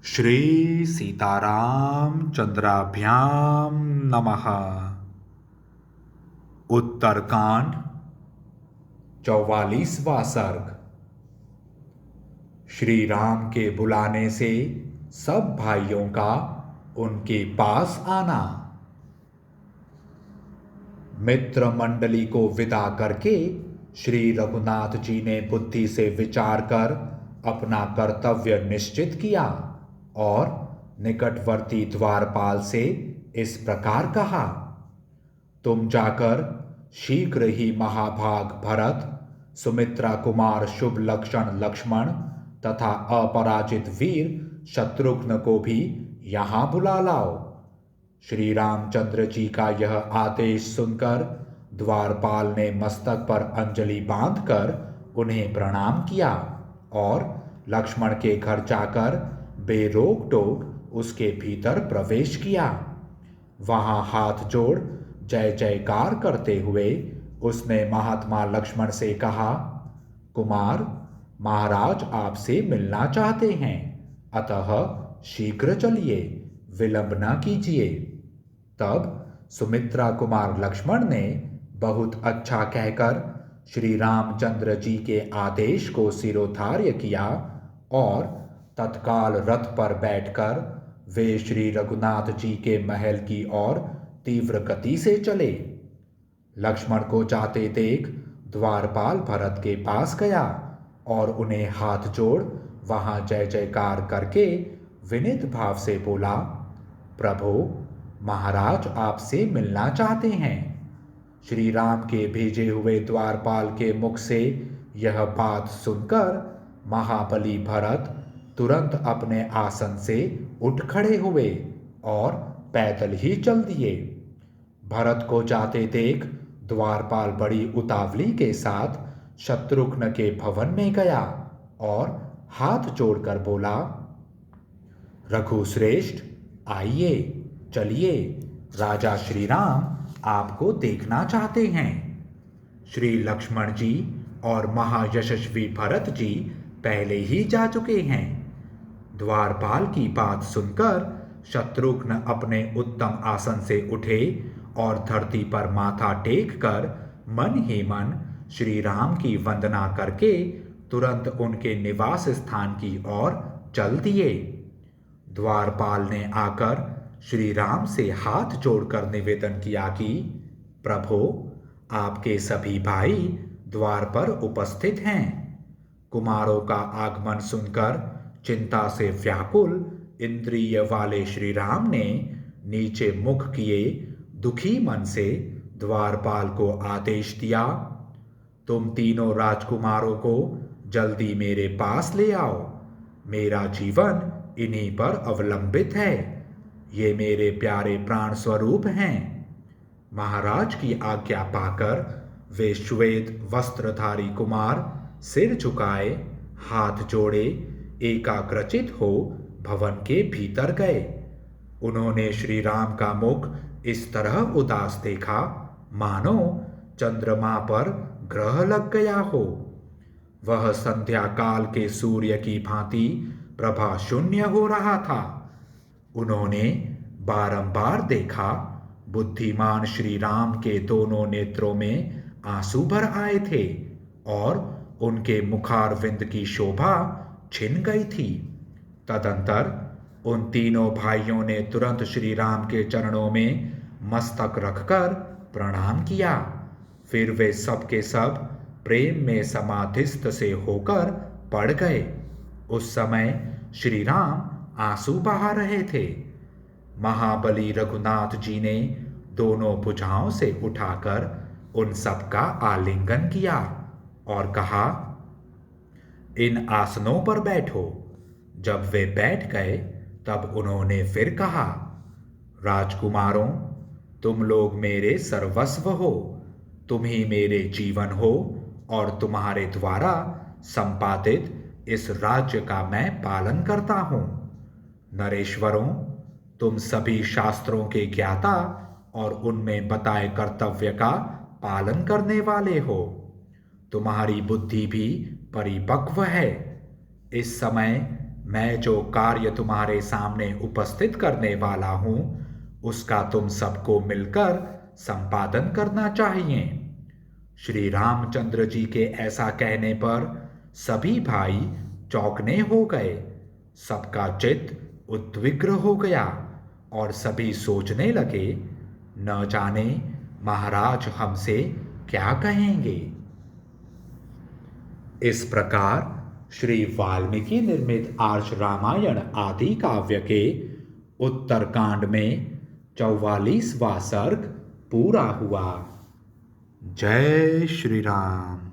श्री सीताराम चंद्राभ्याम नमः। उत्तरकांड 44वां सर्ग। श्री राम के बुलाने से सब भाइयों का उनके पास आना। मित्र मंडली को विदा करके श्री रघुनाथ जी ने बुद्धि से विचार कर अपना कर्तव्य निश्चित किया और निकटवर्ती द्वारपाल से इस प्रकार कहा। तुम जाकर शीघ्र ही महाभाग भरत, सुमित्रा कुमार शुभ लक्षण लक्ष्मण तथा अपराजित वीर शत्रुघ्न को भी यहाँ बुला लाओ। श्री रामचंद्र जी का यह आदेश सुनकर द्वारपाल ने मस्तक पर अंजलि बांधकर उन्हें प्रणाम किया और लक्ष्मण के घर जाकर बेरोक टोक उसके भीतर प्रवेश किया। वहां हाथ जोड़ जय जयकार करते हुए उसने महात्मा लक्ष्मण से कहा, कुमार, महाराज आपसे मिलना चाहते हैं, अतः शीघ्र चलिए, विलंब न कीजिए। तब सुमित्रा कुमार लक्ष्मण ने बहुत अच्छा कहकर श्री रामचंद्र जी के आदेश को सिरोधार्य किया और तत्काल रथ पर बैठकर वे श्री रघुनाथ जी के महल की ओर तीव्र गति से चले। लक्ष्मण को जाते देख द्वारपाल भरत के पास गया और उन्हें हाथ जोड़ वहां जय जयकार करके विनीत भाव से बोला, प्रभु, महाराज आपसे मिलना चाहते हैं। श्री राम के भेजे हुए द्वारपाल के मुख से यह बात सुनकर महाबली भरत तुरंत अपने आसन से उठ खड़े हुए और पैदल ही चल दिए। भरत को जाते देख द्वारपाल बड़ी उतावली के साथ शत्रुघ्न के भवन में गया और हाथ जोड़कर बोला, रघुश्रेष्ठ, आइए, चलिए, राजा श्री राम आपको देखना चाहते हैं। श्री लक्ष्मण जी और महायशस्वी भरत जी पहले ही जा चुके हैं। द्वारपाल की बात सुनकर शत्रुघ्न अपने उत्तम आसन से उठे और धरती पर माथा टेक कर मन ही मन श्री राम की वंदना करके तुरंत उनके निवास स्थान की ओर चल दिए। द्वारपाल ने आकर श्री राम से हाथ जोड़कर निवेदन किया कि प्रभु, आपके सभी भाई द्वार पर उपस्थित हैं। कुमारों का आगमन सुनकर चिंता से व्याकुल इंद्रिय वाले श्री राम ने नीचे मुख किए दुखी मन से द्वारपाल को आदेश दिया, तुम तीनों राजकुमारों को जल्दी मेरे पास ले आओ। मेरा जीवन इन्हीं पर अवलंबित है। ये मेरे प्यारे प्राण स्वरूप हैं। महाराज की आज्ञा पाकर वे श्वेत वस्त्रधारी कुमार सिर झुकाए, हाथ जोड़े, एकाग्रचित हो भवन के भीतर गए। उन्होंने श्री राम का मुख इस तरह उदास देखा मानो चंद्रमा पर ग्रह लग गया हो। वह संध्या काल के सूर्य की भांति प्रभा शून्य हो रहा था। उन्होंने बारंबार देखा, बुद्धिमान श्री राम के दोनों नेत्रों में आंसू भर आए थे और उनके मुखारविंद की शोभा छिन गई थी। तदंतर उन तीनों भाइयों ने तुरंत श्री राम के चरणों में मस्तक रखकर प्रणाम किया। फिर वे सब के सब प्रेम में समाधिस्थ से होकर पड़ गए। उस समय श्री राम आंसू बहा रहे थे। महाबली रघुनाथ जी ने दोनों भुजाओं से उठाकर उन सब का आलिंगन किया और कहा, इन आसनों पर बैठो। जब वे बैठ गए तब उन्होंने फिर कहा, राजकुमारों, तुम लोग मेरे सर्वस्व हो, तुम ही मेरे जीवन हो और तुम्हारे द्वारा संपादित इस राज्य का मैं पालन करता हूं। नरेश्वरों, तुम सभी शास्त्रों के ज्ञाता और उनमें बताए कर्तव्य का पालन करने वाले हो। तुम्हारी बुद्धि भी परिपक्व है। इस समय मैं जो कार्य तुम्हारे सामने उपस्थित करने वाला हूं उसका तुम सबको मिलकर संपादन करना चाहिए। श्री रामचंद्र जी के ऐसा कहने पर सभी भाई चौंकने हो गए। सबका चित्त उद्विग्न हो गया और सभी सोचने लगे, न जाने महाराज हमसे क्या कहेंगे। इस प्रकार श्री वाल्मीकि निर्मित आर्ष रामायण आदि काव्य के उत्तरकांड में 44वां सर्ग पूरा हुआ। जय श्री राम।